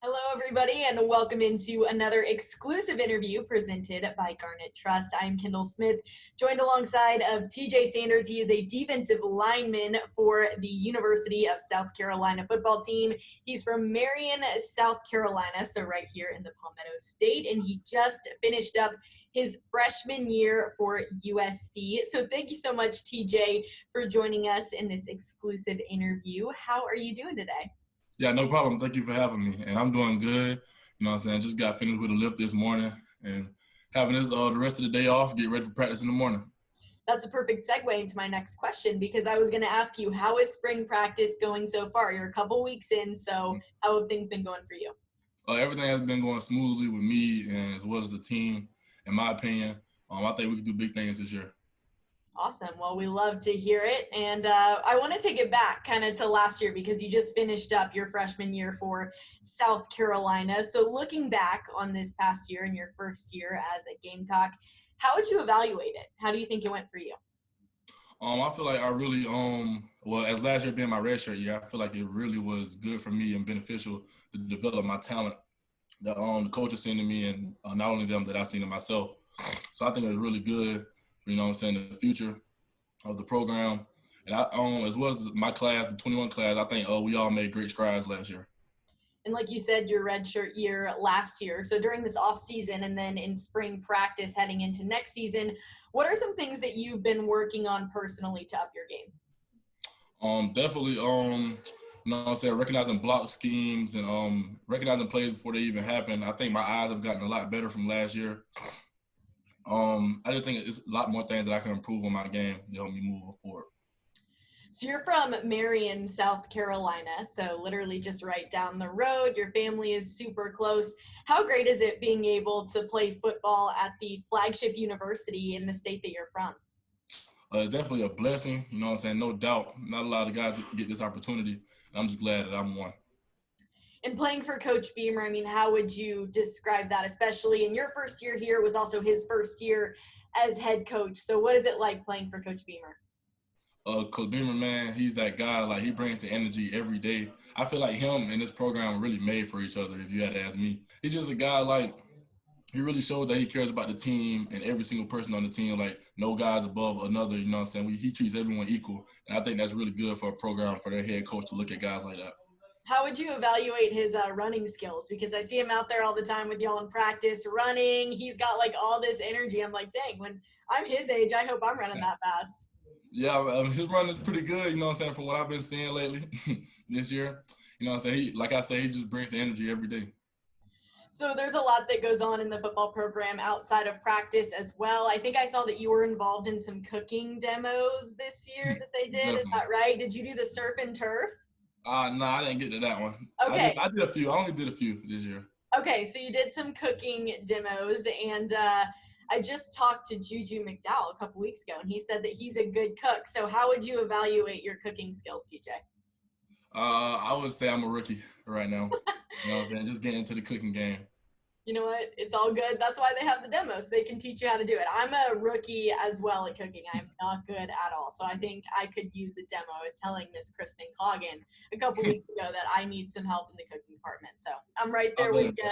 Hello, everybody, and welcome into another exclusive interview presented by Garnet Trust. I'm Kendall Smith, joined alongside of TJ Sanders. He is a defensive lineman for the University of South Carolina football team. He's from Marion, South Carolina, so right here in the Palmetto State, and he just finished up his freshman year for USC. So thank you so much, TJ, for joining us in this exclusive interview. How are you doing today? Yeah, no problem. Thank you for having me. And I'm doing good. You know what I'm saying? Just got finished with a lift this morning and having this the rest of the day off, get ready for practice in the morning. That's a perfect segue into my next question, because I was going to ask you, how is spring practice going so far? You're a couple weeks in, so how have things been going for you? Everything has been going smoothly with me and as well as the team, in my opinion. I think we can do big things this year. Awesome. Well, we love to hear it. And I want to take it back kind of to last year, because you just finished up your freshman year for South Carolina. So looking back on this past year and your first year as a Gamecock, how would you evaluate it? How do you think it went for you? I feel like I really, as last year being my redshirt year, I feel like it really was good for me and beneficial to develop my talent that the coaches seen in me, and not only them, that I seen in myself. So I think it was really good, you know what I'm saying, the future of the program. And I, as well as my class, the 21 class, I think we all made great strides last year. And like you said, your redshirt year last year. So during this off season and then in spring practice heading into next season, what are some things that you've been working on personally to up your game? Definitely, you know what I'm saying, recognizing block schemes and recognizing plays before they even happen. I think my eyes have gotten a lot better from last year. I just think it's a lot more things that I can improve on my game to help me move forward. So you're from Marion, South Carolina, so literally just right down the road. Your family is super close. How great is it being able to play football at the flagship university in the state that you're from? It's definitely a blessing, you know what I'm saying, no doubt. Not a lot of guys get this opportunity, and I'm just glad that I'm one. And playing for Coach Beamer, I mean, how would you describe that, especially in your first year here? Was also his first year as head coach. So what is it like playing for Coach Beamer? Coach Beamer, man, he's that guy. Like, he brings the energy every day. I feel like him and this program are really made for each other, if you had to ask me. He's just a guy, like, he really shows that he cares about the team and every single person on the team. Like, no guy's above another, you know what I'm saying? He treats everyone equal. And I think that's really good for a program, for their head coach to look at guys like that. How would you evaluate his running skills? Because I see him out there all the time with y'all in practice running. He's got like all this energy. I'm like, dang, when I'm his age, I hope I'm running that fast. Yeah, his run is pretty good, you know what I'm saying, from what I've been seeing lately this year. You know what I'm saying? Like I say, he just brings the energy every day. So there's a lot that goes on in the football program outside of practice as well. I think I saw that you were involved in some cooking demos this year that they did. Is that right? Did you do the surf and turf? No, I didn't get to that one. Okay. I did a few. I only did a few this year. Okay, so you did some cooking demos, and I just talked to Juju McDowell a couple weeks ago, and he said that he's a good cook. So how would you evaluate your cooking skills, TJ? I would say I'm a rookie right now. You know what I'm saying? Just getting into the cooking game. You know what? It's all good. That's why they have the demos. They can teach you how to do it. I'm a rookie as well at cooking. I'm not good at all. So I think I could use a demo. I was telling Miss Kristen Coggin a couple weeks ago that I need some help in the cooking department. So I'm right there with you.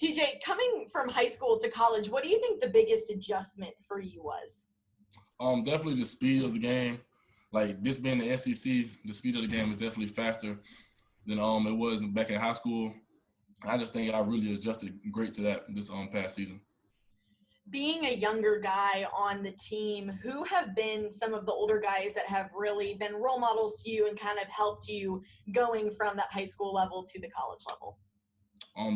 TJ, coming from high school to college, what do you think the biggest adjustment for you was? Definitely the speed of the game. Like, this being the SEC, the speed of the game is definitely faster than it was back in high school. I just think I really adjusted great to that this past season. Being a younger guy on the team, who have been some of the older guys that have really been role models to you and kind of helped you going from that high school level to the college level?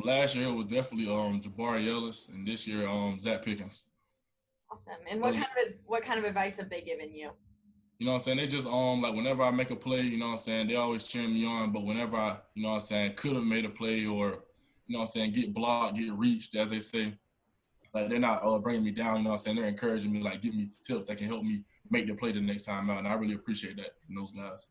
Last year it was definitely Jabari Ellis, and this year Zach Pickens. Awesome. And what kind of advice have they given you? You know what I'm saying? They just like, whenever I make a play, you know what I'm saying, they always cheer me on. But whenever I, you know what I'm saying, could have made a play, or, you know what I'm saying, get blocked, get reached, as they say, like, they're not bringing me down, you know what I'm saying? They're encouraging me, like, give me tips that can help me make the play the next time out. And I really appreciate that from those guys.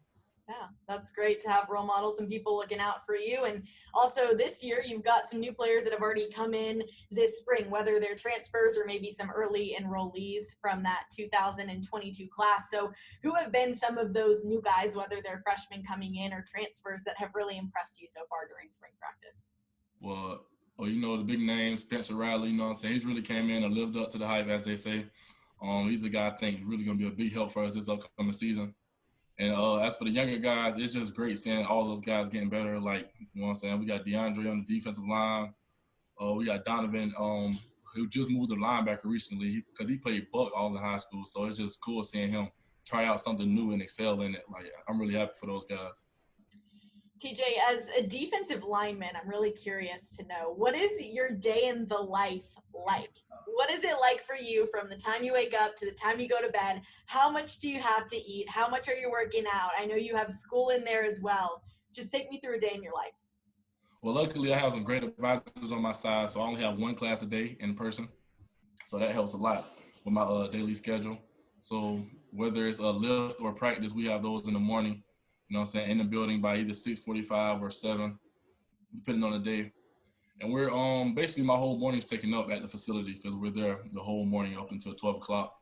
Yeah, that's great to have role models and people looking out for you. And also this year, you've got some new players that have already come in this spring, whether they're transfers or maybe some early enrollees from that 2022 class. So who have been some of those new guys, whether they're freshmen coming in or transfers, that have really impressed you so far during spring practice? Well, you know, the big name, Spencer Riley, you know what I'm saying? He's really came in and lived up to the hype, as they say. He's a guy I think is really going to be a big help for us this upcoming season. And as for the younger guys, it's just great seeing all those guys getting better. Like, you know what I'm saying? We got DeAndre on the defensive line. We got Donovan, who just moved to linebacker recently because he played buck all in high school. So it's just cool seeing him try out something new and excel in it. Like, I'm really happy for those guys. TJ, as a defensive lineman, I'm really curious to know, what is your day in the life like? What is it like for you from the time you wake up to the time you go to bed? How much do you have to eat? How much are you working out? I know you have school in there as well. Just take me through a day in your life. Well, luckily, I have some great advisors on my side, so I only have one class a day in person. So that helps a lot with my daily schedule. So whether it's a lift or practice, we have those in the morning, you know what I'm saying, in the building by either 6:45 or 7, depending on the day. And we're basically my whole morning's taken up at the facility because we're there the whole morning up until 12 o'clock.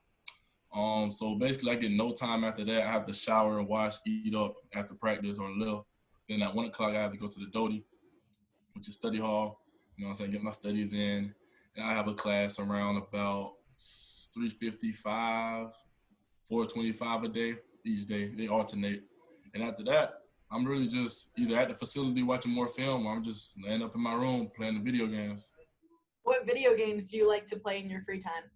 So basically I get no time after that. I have to shower and wash, eat up after practice or lift. Then at 1 o'clock I have to go to the Doty, which is study hall, you know what I'm saying, get my studies in. And I have a class around about 355, 425 a day, each day. They alternate. And after that, I'm really just either at the facility watching more film or I'm just laying up in my room playing the video games. What video games do you like to play in your free time?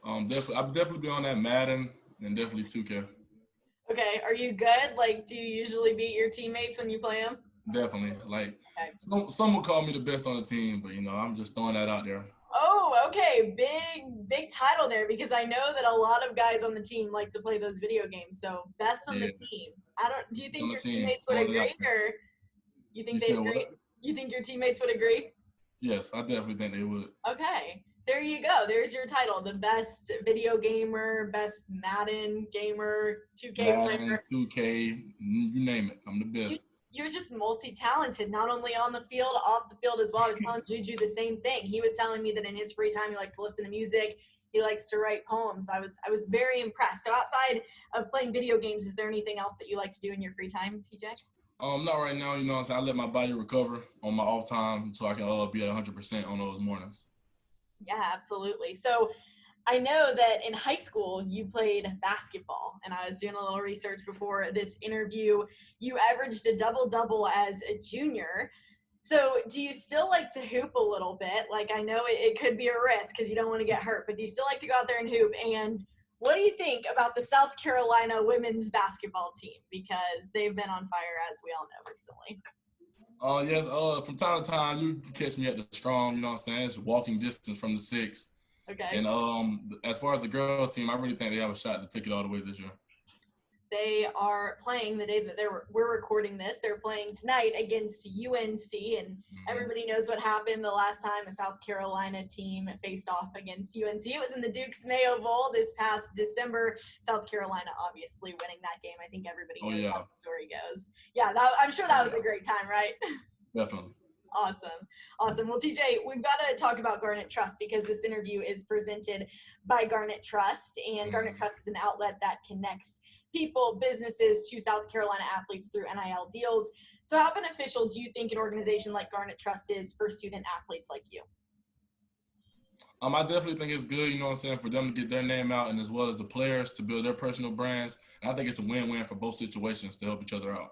I'll definitely be on that Madden and definitely 2K. Okay, are you good? Like, do you usually beat your teammates when you play them? Definitely. Like, Okay. some will call me the best on the team, but, you know, I'm just throwing that out there. Oh, okay. Big title there, because I know that a lot of guys on the team like to play those video games. So best on the Yeah, team. Do you best on think the your team. teammates would Throwing it out agree, there. or you You think they'd said agree? what? You think your teammates would agree? Yes, I definitely think they would. Okay. There you go. There's your title. The best video gamer, best Madden gamer, 2K Madden, player. 2K, you name it. I'm the You, best. you're just multi-talented, not only on the field, off the field as well. I was telling Juju the same thing. He was telling me that in his free time, he likes to listen to music. He likes to write poems. I was very impressed. So outside of playing video games, is there anything else that you like to do in your free time, TJ? Not right now, you know what I'm saying? I let my body recover on my off time so I can be at 100% on those mornings. Yeah, absolutely. So I know that in high school you played basketball, and I was doing a little research before this interview. You averaged a double-double as a junior. So do you still like to hoop a little bit? Like, I know it could be a risk because you don't want to get hurt, but do you still like to go out there and hoop? And what do you think about the South Carolina women's basketball team? Because they've been on fire, as we all know, recently. Yes, from time to time, you can catch me at the Strong, you know what I'm saying? It's walking distance from the 6. Okay. And as far as the girls team, I really think they have a shot to take it all the way this year. They are playing the day that we're recording this. They're playing tonight against UNC, and everybody knows what happened the last time a South Carolina team faced off against UNC. It was in the Duke's Mayo Bowl this past December. South Carolina obviously winning that game. I think everybody knows how the story goes. Yeah, I'm sure that was a great time, right? Definitely. Awesome. Well, TJ, we've got to talk about Garnet Trust because this interview is presented by Garnet Trust, and Garnet Trust is an outlet that connects people, businesses to South Carolina athletes through NIL deals. So how beneficial do you think an organization like Garnet Trust is for student athletes like you? I definitely think it's good, you know what I'm saying, for them to get their name out and as well as the players to build their personal brands. And I think it's a win-win for both situations to help each other out.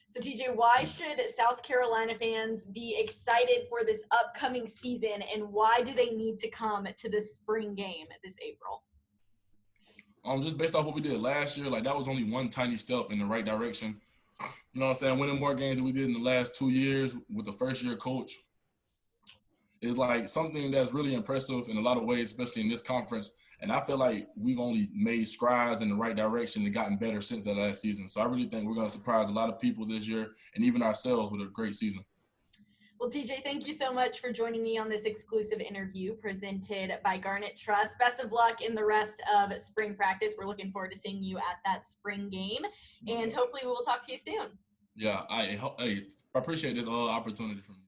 So, TJ, why should South Carolina fans be excited for this upcoming season, and why do they need to come to the spring game this April? Just based off what we did last year, like that was only one tiny step in the right direction. You know what I'm saying? Winning more games than we did in the last 2 years with the first-year coach is like something that's really impressive in a lot of ways, especially in this conference. And I feel like we've only made strides in the right direction and gotten better since that last season. So I really think we're going to surprise a lot of people this year and even ourselves with a great season. Well, TJ, thank you so much for joining me on this exclusive interview presented by Garnet Trust. Best of luck in the rest of spring practice. We're looking forward to seeing you at that spring game, and hopefully we will talk to you soon. Yeah, I appreciate this opportunity from you.